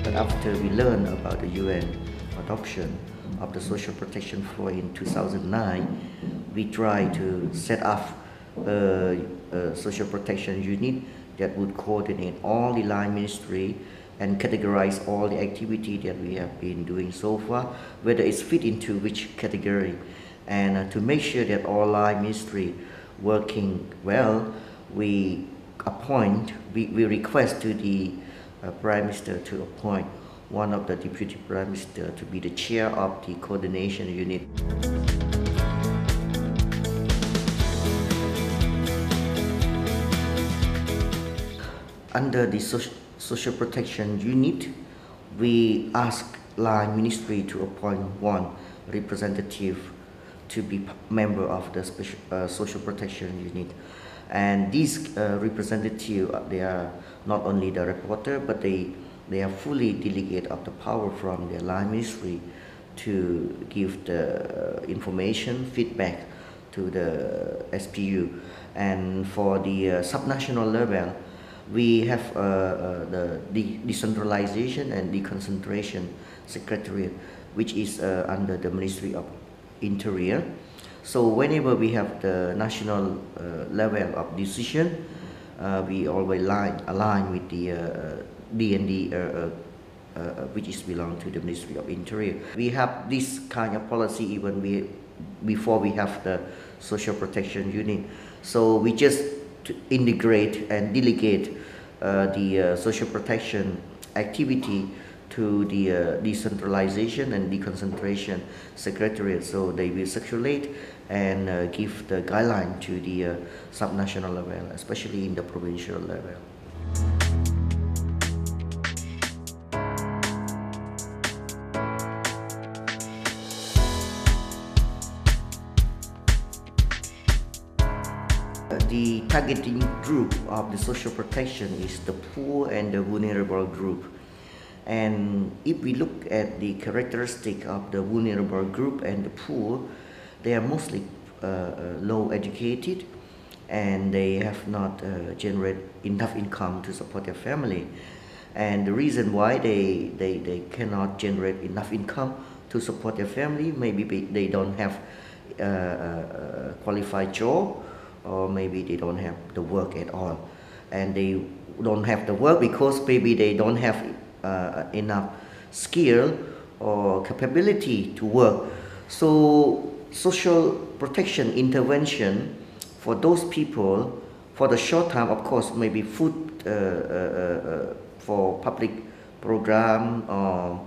But after we learned about the UN adoption of the social protection floor in 2009, we tried to set up a social protection unit that would coordinate all the line ministry and categorize all the activity that we have been doing so far, whether it's fit into which category. And to make sure that all line ministry working well, we request to the Prime Minister to appoint one of the Deputy Prime Minister to be the chair of the coordination unit. Under the social protection unit, we ask line ministry to appoint one representative to be member of the social protection unit. And these representatives, they are not only the reporter, but they are fully delegate of the power from the line ministry to give the information, feedback to the SPU. And for the subnational level, we have the decentralization and deconcentration secretariat, which is under the Ministry of Interior. So whenever we have the national level of decision, we always align with the D&D, which is belong to the Ministry of Interior. We have this kind of policy even before we have the social protection unit. So we just integrate and delegate the social protection activity to the decentralization and deconcentration secretariat, so they will circulate and give the guideline to the subnational level, especially in the provincial level. The targeting group of the social protection is the poor and the vulnerable group. And if we look at the characteristic of the vulnerable group and the poor, they are mostly low educated, and they have not generated enough income to support their family. And the reason why they cannot generate enough income to support their family, maybe they don't have a qualified job, or maybe they don't have the work at all. And they don't have the work because maybe they don't have enough skill or capability to work. So social protection intervention for those people, for the short time, of course, maybe food for public program or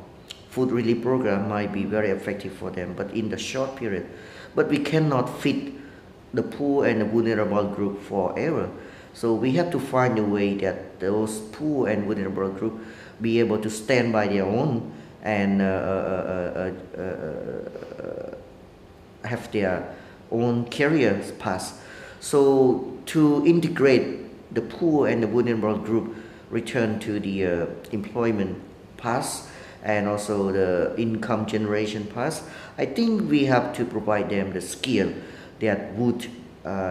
food relief program might be very effective for them, but in the short period. But we cannot fit the poor and the vulnerable group forever. So we have to find a way that those poor and vulnerable group be able to stand by their own and have their own career path. So to integrate the poor and the vulnerable group return to the employment path and also the income generation path, I think we have to provide them the skill that would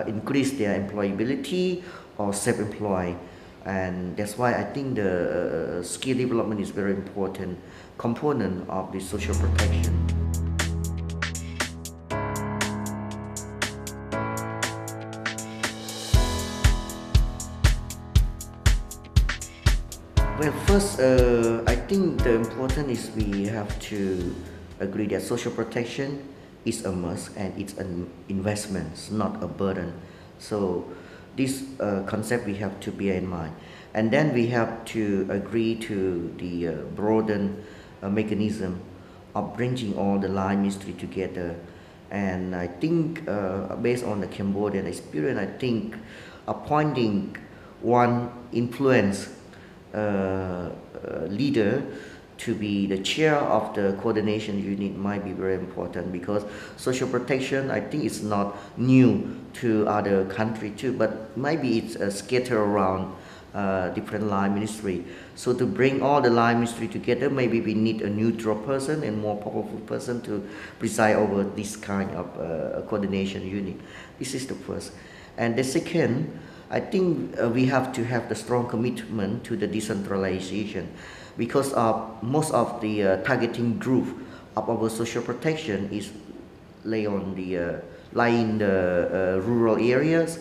increase their employability or self-employed. And that's why I think the skill development is a very important component of the social protection. Well, first, I think the important is we have to agree that social protection is a must and it's an investment, it's not a burden. So this concept we have to bear in mind. And then we have to agree to the broadened mechanism of bringing all the line ministry together. And I think based on the Cambodian experience, I think appointing one influence leader to be the chair of the coordination unit might be very important, because social protection, I think, it's not new to other countries too, but maybe it's scattered around different line ministry. So to bring all the line ministry together, maybe we need a neutral person and more powerful person to preside over this kind of coordination unit. This is the first. And the second, I think we have to have the strong commitment to the decentralization, because most of the targeting group of our social protection is lie in the rural areas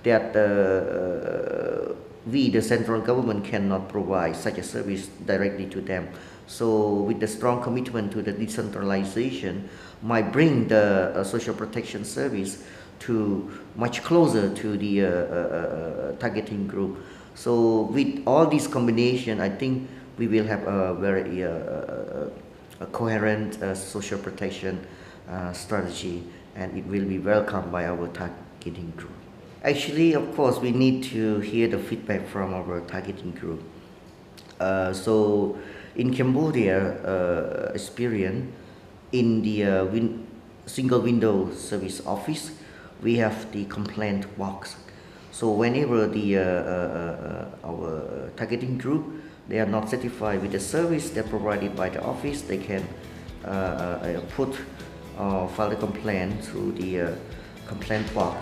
that we, the central government, cannot provide such a service directly to them. So with the strong commitment to the decentralization might bring the social protection service to much closer to the targeting group. So with all these combination, I think we will have a very a coherent social protection strategy, and it will be welcomed by our targeting group. Actually, of course, we need to hear the feedback from our targeting group. So in Cambodia experience, in the single window service office, we have the complaint box. So whenever the our targeting group, they are not satisfied with the service that provided by the office, they can file a complaint through the complaint box.